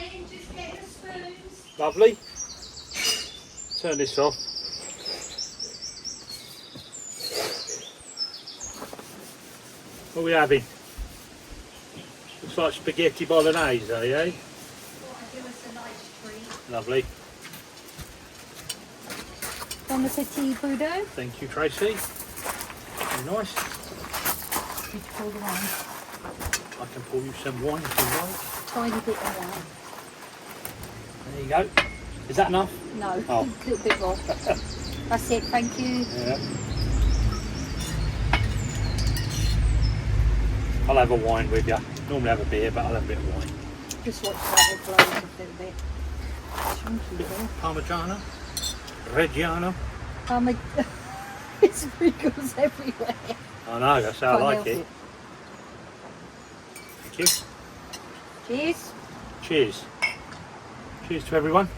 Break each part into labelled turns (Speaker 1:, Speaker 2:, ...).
Speaker 1: waiting, just getting the spoons.
Speaker 2: Lovely. Turn this off. What are we having? Looks like spaghetti bolognese, eh?
Speaker 1: Thought I'd give us a nice treat.
Speaker 2: Lovely.
Speaker 1: Bon appetit, Budo.
Speaker 2: Thank you, Tracy. Very nice.
Speaker 1: Did you pour the wine?
Speaker 2: I can pour you some wine if you like.
Speaker 1: Tiny bit of wine.
Speaker 2: There you go. Is that enough?
Speaker 1: No,
Speaker 2: Oh.
Speaker 1: a little bit more. That's it, thank you.
Speaker 2: Yeah. I'll have a wine with you. Normally have a beer, but I'll have a bit of wine.
Speaker 1: Just watch that it blows a little bit. Chunky there.
Speaker 2: Parmigiano, Reggiano.
Speaker 1: It's sprinkles everywhere.
Speaker 2: I know, that's how I like it. Thank you.
Speaker 1: Cheers.
Speaker 2: Cheers. Cheers to everyone.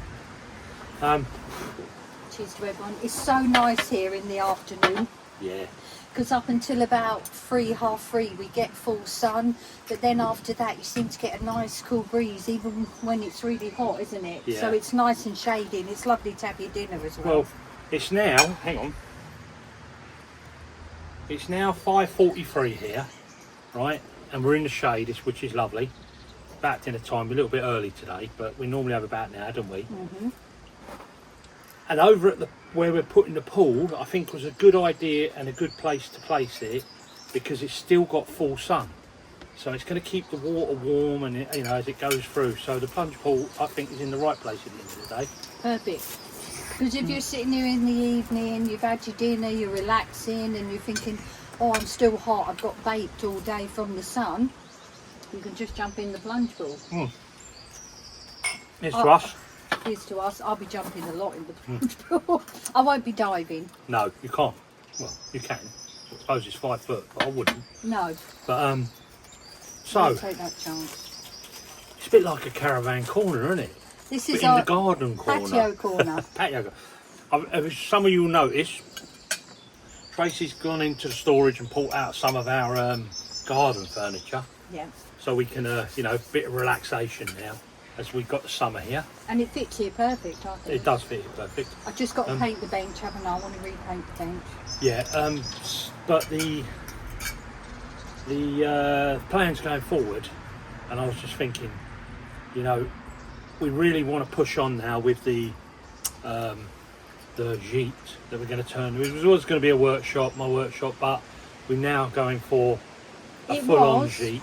Speaker 1: Cheers to everyone. It's so nice here in the afternoon.
Speaker 2: Yeah.
Speaker 1: Because up until about 3, half 3, we get full sun, but then after that you seem to get a nice cool breeze, even when it's really hot, isn't it?
Speaker 2: Yeah.
Speaker 1: So it's nice and shady, and it's lovely to have your dinner as well.
Speaker 2: Well, it's now, hang on, it's now 5:43 here, right? And we're in the shade, which is lovely. About dinner time, we're a little bit early today, but we normally have about now, don't we?
Speaker 1: Mm-hmm.
Speaker 2: And over at where we're putting the pool, I think was a good idea and a good place to place it because it's still got full sun. So it's going to keep the water warm and you know as it goes through. So the plunge pool, I think, is in the right place at the end of the day.
Speaker 1: Perfect. Because if you're sitting here in the evening, you've had your dinner, you're relaxing, and you're thinking, oh, I'm still hot, I've got baked all day from the sun, you can just jump in the plunge pool.
Speaker 2: It's to us.
Speaker 1: Here's to us. I'll be jumping a lot in the plunge pool. I won't be diving.
Speaker 2: No, you can't. Well, you can. I suppose it's 5 foot, but I wouldn't.
Speaker 1: No.
Speaker 2: But so
Speaker 1: I'll take that chance.
Speaker 2: it's a bit like a caravan corner, isn't it?
Speaker 1: This
Speaker 2: But
Speaker 1: is
Speaker 2: in
Speaker 1: our
Speaker 2: the garden corner.
Speaker 1: patio corner.
Speaker 2: Patio. As some of you will notice, Tracy's gone into the storage and pulled out some of our garden furniture,
Speaker 1: Yeah.
Speaker 2: so we can, you know, a bit of relaxation now as we've got the summer here.
Speaker 1: And it fits here perfect, I think.
Speaker 2: It does fit it perfect.
Speaker 1: I've just got to paint the bench, haven't I? I want to repaint the bench.
Speaker 2: Yeah, but the plans going forward, and I was just thinking, you know, we really want to push on now with the gîte that we're going to turn. It was going to be a workshop, my workshop, but we're now going for a full-on gîte.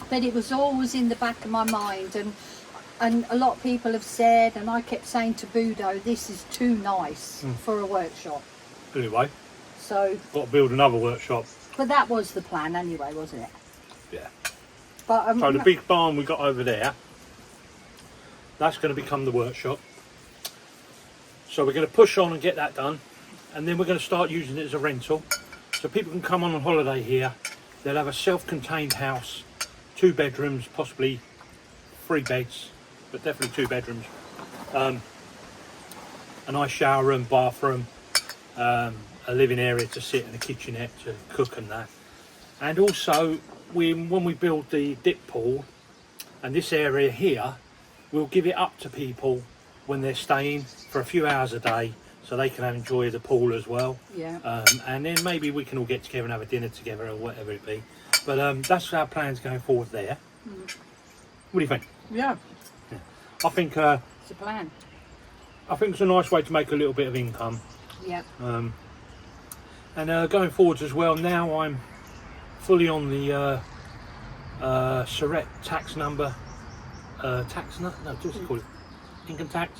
Speaker 1: But it was always in the back of my mind, and a lot of people have said, and I kept saying to Budo, this is too nice for a workshop.
Speaker 2: Anyway,
Speaker 1: So,
Speaker 2: got to build another workshop.
Speaker 1: but that was the plan anyway, wasn't it?
Speaker 2: Yeah.
Speaker 1: But
Speaker 2: So the big barn we got over there, that's going to become the workshop. So we're going to push on and get that done, and then we're going to start using it as a rental, so people can come on holiday here. They'll have a self-contained house, 2 bedrooms, possibly 3 beds, but definitely 2 bedrooms. A nice shower room, bathroom, a living area to sit and a kitchenette to cook and that. And also, when we build the dip pool, and this area here, we'll give it up to people when they're staying for a few hours a day, so they can enjoy the pool as well.
Speaker 1: yeah.
Speaker 2: And then maybe we can all get together and have a dinner together or whatever it be. But that's our plans going forward there. What do you think?
Speaker 1: Yeah.
Speaker 2: I think
Speaker 1: It's a plan.
Speaker 2: it's a nice way to make a little bit of income.
Speaker 1: Yeah.
Speaker 2: And going forwards as well, now I'm fully on the Surrett tax number. What's it called? Income tax?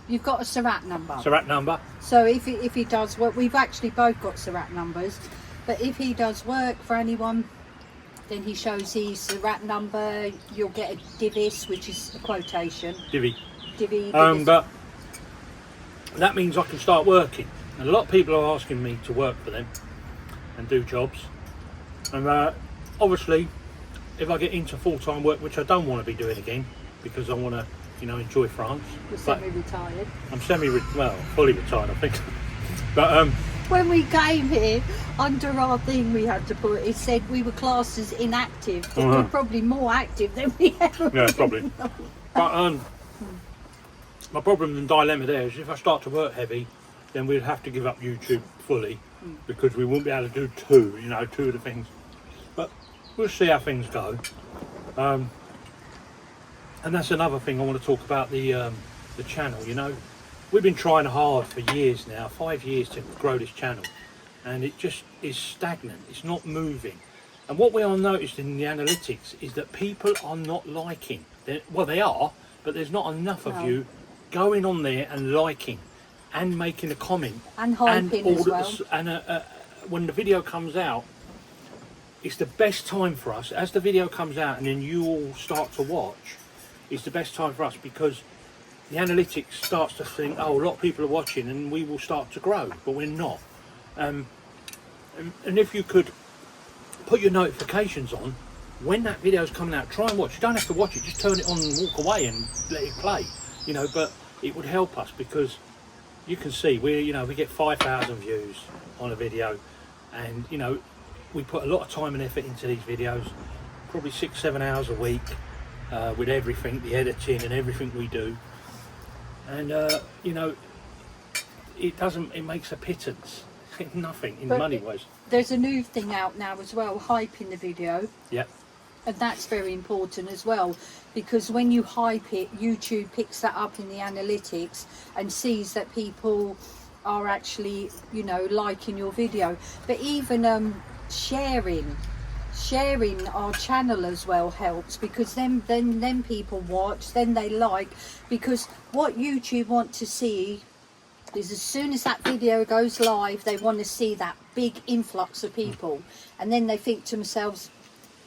Speaker 1: You've got a Surratt number.
Speaker 2: Surrett number.
Speaker 1: So if he does work, we've actually both got Surratt numbers, but if he does work for anyone, then he shows his Surratt number, you'll get a divis, which is a quotation.
Speaker 2: Divvy.
Speaker 1: Divis.
Speaker 2: But that means I can start working. And a lot of people are asking me to work for them and do jobs. And obviously, if I get into full-time work, which I don't want to be doing again, because I want to, you know, enjoy France.
Speaker 1: You're
Speaker 2: But
Speaker 1: semi-retired.
Speaker 2: I'm fully retired, I think. But
Speaker 1: when we came here, under our thing we had to put, it said we were classed as inactive, but we're probably more active than we ever
Speaker 2: Yeah, probably. But my problem and dilemma there is if I start to work heavy, then we'd have to give up YouTube fully because we wouldn't be able to do two of the things. But we'll see how things go. And that's another thing I want to talk about, the channel. We've been trying hard for years now, 5 years, to grow this channel, and it just is stagnant. It's not moving. And what we are noticed in the analytics is that people are not liking. Well, they are, but there's not enough of you going on there and liking and making a comment
Speaker 1: and hyping as well.
Speaker 2: And when the video comes out, it's the best time for us. As the video comes out and then you all start to watch, it's the best time for us because the analytics starts to think, oh, a lot of people are watching and we will start to grow, but we're not. And if you could put your notifications on when that video is coming out, try and watch. You don't have to watch it, just turn it on and walk away and let it play, but it would help us because you can see we get 5,000 views on a video, and we put a lot of time and effort into these videos, probably 6-7 hours a week, with everything, the editing and everything we do, and it makes a pittance, nothing in money wise.
Speaker 1: There's a new thing out now as well, hyping the video.
Speaker 2: Yeah.
Speaker 1: And that's very important as well, because when you hype it, YouTube picks that up in the analytics and sees that people are actually, liking your video. But even sharing our channel as well helps, because then people watch, then they like, because what YouTube want to see is as soon as that video goes live, they want to see that big influx of people, and then they think to themselves,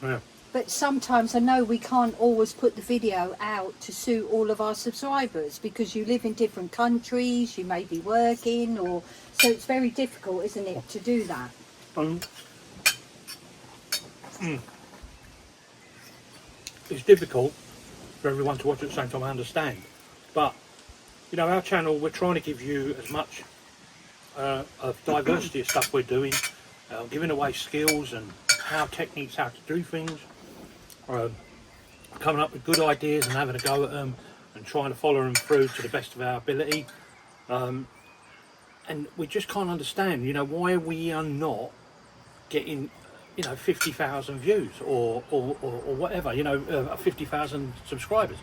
Speaker 2: yeah.
Speaker 1: But sometimes I know we can't always put the video out to suit all of our subscribers because you live in different countries, you may be working, so it's very difficult, isn't it, to do that?
Speaker 2: It's difficult for everyone to watch at the same time, I understand. But, our channel, we're trying to give you as much of diversity of stuff we're doing, giving away skills and techniques, how to do things. Coming up with good ideas and having a go at them and trying to follow them through to the best of our ability, and we just can't understand why we are not getting 50,000 views or whatever, 50,000 subscribers.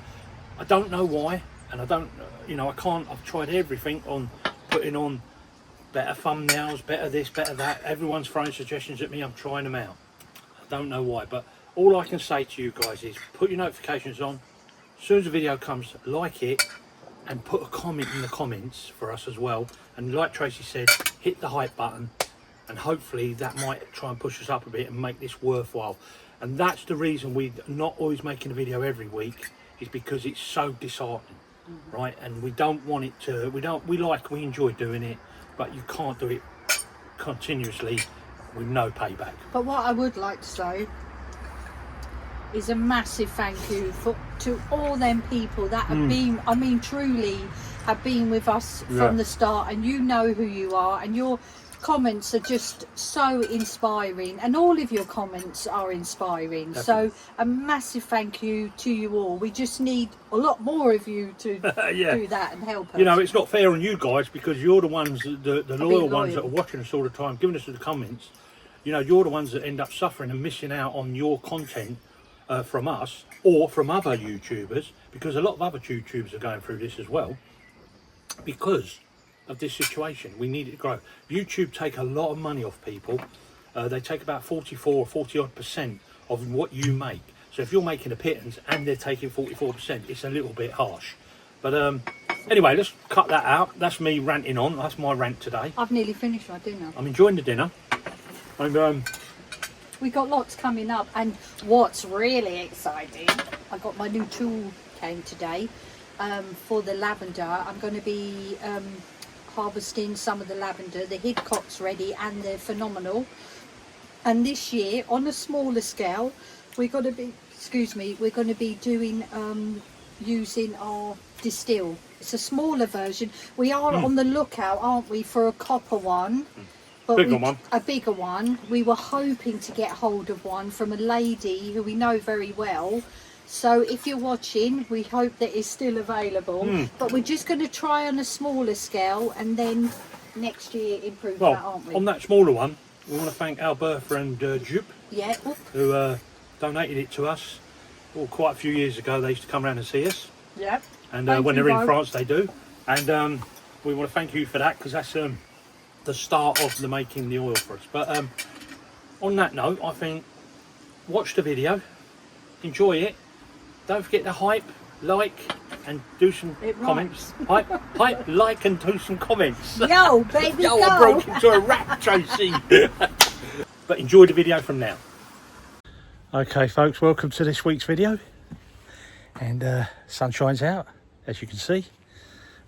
Speaker 2: I don't know why, and I don't, I can't. I've tried everything on putting on better thumbnails, better this, better that. Everyone's throwing suggestions at me. I'm trying them out. I don't know why, but all I can say to you guys is put your notifications on. As soon as the video comes, like it and put a comment in the comments for us as well. And like Tracy said, hit the hype button, and hopefully that might try and push us up a bit and make this worthwhile. And that's the reason we're not always making a video every week, is because it's so disheartening, right? And we don't want it to, we enjoy doing it, but you can't do it continuously with no payback.
Speaker 1: But what I would like to say is a massive thank you to all them people that have been, truly have been with us from the start, and you know who you are, and your comments are just so inspiring, and all of your comments are inspiring. Definitely. So a massive thank you to you all. We just need a lot more of you to do that and help us.
Speaker 2: It's not fair on you guys, because you're the ones, the loyal ones that are watching us all the time, giving us the comments. You're the ones that end up suffering and missing out on your content from us or from other YouTubers, because a lot of other YouTubers are going through this as well because of this situation. We need it to grow. YouTube take a lot of money off people. They take about 44 or 40 odd % of what you make. So if you're making a pittance and they're taking 44%, it's a little bit harsh. But anyway, let's cut that out. That's me ranting on. That's my rant today.
Speaker 1: I've nearly finished my dinner.
Speaker 2: I'm enjoying the dinner. And
Speaker 1: we got lots coming up, and what's really exciting, I got my new tool came today for the lavender. I'm going to be harvesting some of the lavender. The Hidcott's ready and they're phenomenal. And this year, on a smaller scale, we're going to be doing using our distill. It's a smaller version. We are on the lookout, aren't we, for a copper one. But
Speaker 2: bigger one.
Speaker 1: A bigger one. We were hoping to get hold of one from a lady who we know very well. So if you're watching, we hope that it's still available. But we're just going to try on a smaller scale and then next year improve that, aren't we?
Speaker 2: On that smaller one, we want to thank Alberta and Jupe, who donated it to us. Well, quite a few years ago, they used to come around and see us.
Speaker 1: Yep.
Speaker 2: And when they're in France, they do. And we want to thank you for that, because that's the start of the making the oil for us. But on that note, I think watch the video, enjoy it. Don't forget to hype, like, and do some comments. Hype, like, and do some comments.
Speaker 1: Yo, baby,
Speaker 2: Yo,
Speaker 1: go.
Speaker 2: I broke into a rap, Tracy. But enjoy the video from now. Okay, folks, welcome to this week's video. And sun shines out, as you can see,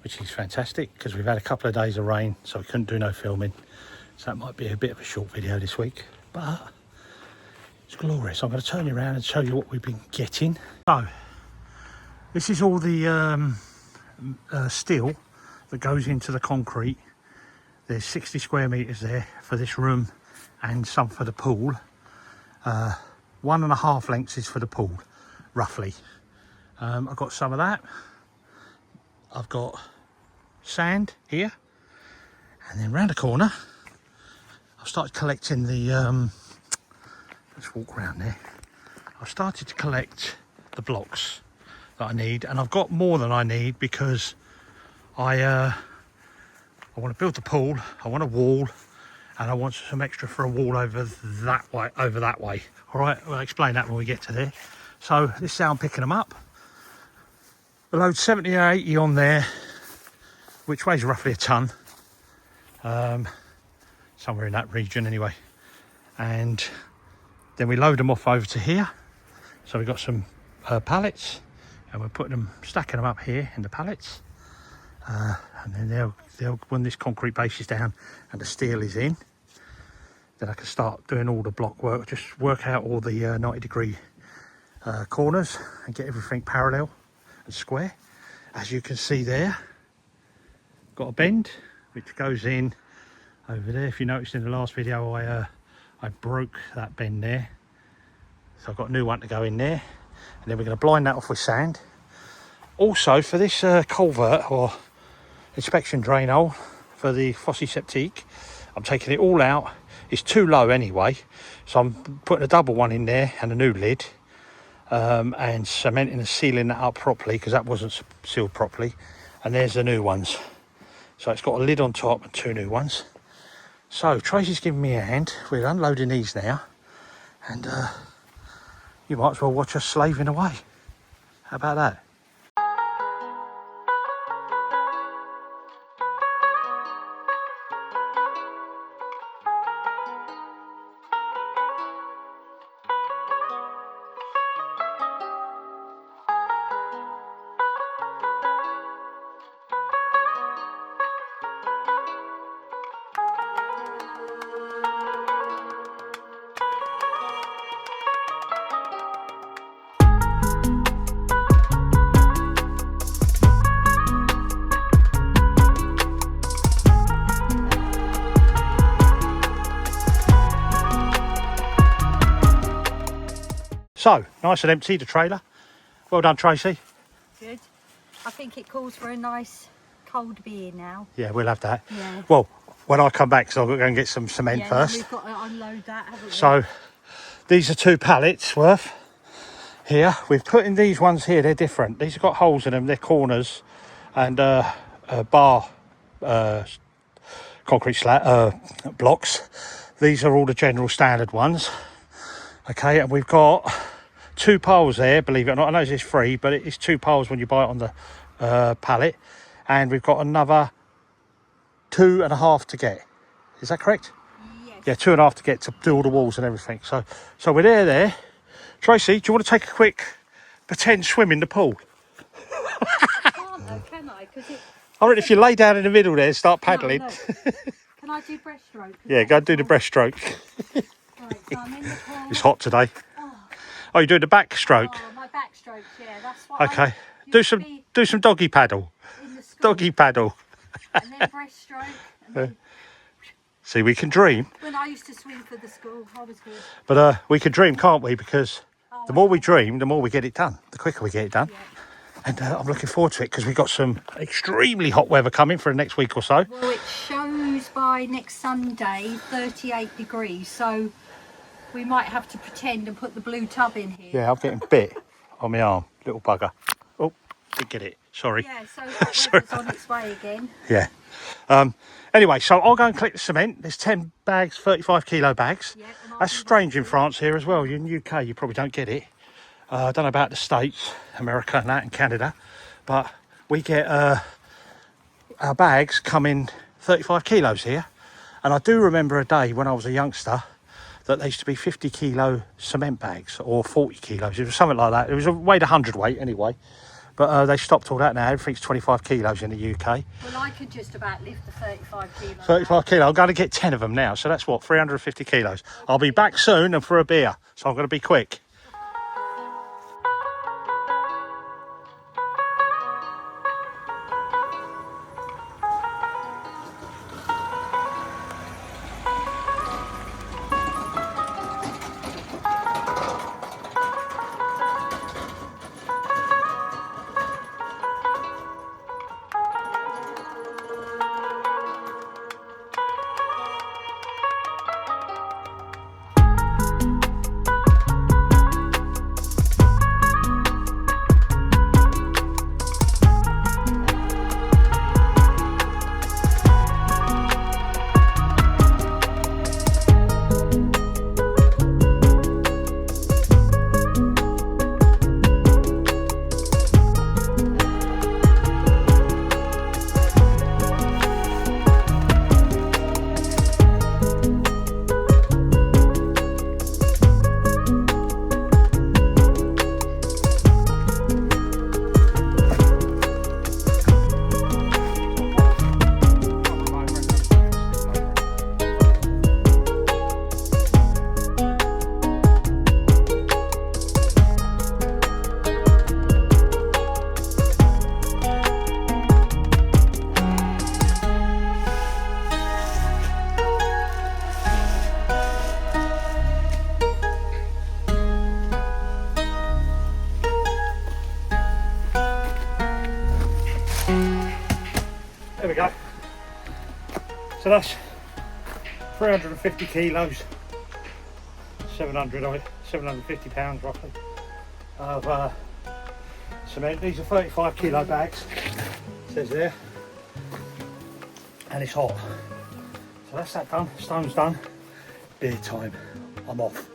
Speaker 2: which is fantastic, because we've had a couple of days of rain, so we couldn't do no filming. So that might be a bit of a short video this week, but it's glorious. I'm going to turn you around and show you what we've been getting. So, this is all the steel that goes into the concrete. There's 60 square metres there for this room and some for the pool. 1.5 lengths is for the pool, roughly. I've got some of that. I've got sand here, and then round the corner I've started collecting the let's walk around there. I've started to collect the blocks that I need, and I've got more than I need, because I want to build the pool, I want a wall, and I want some extra for a wall over that way. All right, we'll explain that when we get to there. So this is how I'm picking them up. I load 70 or 80 on there, which weighs roughly a ton, somewhere in that region anyway. And then we load them off over to here. So we've got some pallets, and we're putting them, stacking them up here in the pallets. And then they'll when this concrete base is down and the steel is in, then I can start doing all the block work, just work out all the 90-degree corners and get everything parallel and square. As you can see there, got a bend which goes in over there. If you noticed in the last video, I broke that bend there, so I've got a new one to go in there, and then we're going to blind that off with sand. Also, for this culvert or inspection drain hole for the fosse septique, I'm taking it all out. It's too low anyway, so I'm putting a double one in there and a new lid, and cementing and sealing that up properly, because that wasn't sealed properly. And there's the new ones. So it's got a lid on top and 2 new ones. So Tracy's giving me a hand. We're unloading these now, and you might as well watch us slaving away. How about that? So, nice and empty, the trailer. Well done, Tracy.
Speaker 1: Good. I think it calls for a nice cold beer now.
Speaker 2: Yeah, we'll have that.
Speaker 1: Yeah.
Speaker 2: Well, when I come back, so I've got to go and get some cement first.
Speaker 1: We've got to unload that, haven't we?
Speaker 2: So, these are 2 pallets worth here. We've put in these ones here, they're different. These have got holes in them, they're corners, and bar concrete blocks. These are all the general standard ones. Okay, and we've got 2 piles there, believe it or not. I know it's free, but it's 2 piles when you buy it on the pallet. And we've got another 2.5 to get. Is that correct?
Speaker 1: Yes.
Speaker 2: Yeah, 2.5 to get to do all the walls and everything. So we're there. Tracy, do you want to take a quick pretend swim in the pool?
Speaker 1: I can't though, can I?
Speaker 2: I reckon if you lay down in the middle there and start paddling.
Speaker 1: No. Can I do breaststroke?
Speaker 2: Yeah, go and do the breaststroke.
Speaker 1: Right, so I'm in the pool.
Speaker 2: It's hot today. Oh, you're doing the backstroke?
Speaker 1: Oh, my backstroke, yeah, that's what
Speaker 2: Okay. Do some doggy paddle.
Speaker 1: in the school.
Speaker 2: Doggy paddle.
Speaker 1: And then breaststroke. And then
Speaker 2: See, we can dream.
Speaker 1: When I used to swim for the school, I was good.
Speaker 2: But we can dream, can't we? Because the more we dream, the more we get it done. The quicker we get it done.
Speaker 1: Yeah.
Speaker 2: And I'm looking forward to it because we've got some extremely hot weather coming for the next week or so.
Speaker 1: Well, it shows by next Sunday 38 degrees, so we might have to pretend and put the blue tub in here.
Speaker 2: Yeah, I'm getting bit on my arm, little bugger. Oh, didn't get it. Sorry.
Speaker 1: Yeah, so hot weather's on its way again.
Speaker 2: Yeah. Anyway, so I'll go and collect the cement. There's 10 bags, 35 kilo bags.
Speaker 1: Yeah, and I'll
Speaker 2: That's
Speaker 1: do
Speaker 2: strange in France here as well. In the UK, you probably don't get it. I don't know about the States, America and that, and Canada, but we get our bags come in 35 kilos here. And I do remember a day when I was a youngster that they used to be 50 kilo cement bags or 40 kilos. It was something like that. It was a weighed 100 weight anyway. But they stopped all that now. Everything's 25 kilos in the UK.
Speaker 1: Well, I could just about lift the 35 kilos.
Speaker 2: 35 kilo. I'm going to get 10 of them now. So that's what, 350 kilos. I'll be back soon and for a beer. So I'm going to be quick. There we go. So that's 350 kilos, 750 pounds roughly of cement. These are 35 kilo bags, it says there, and it's hot. So that's that done, stone's done, beer time, I'm off.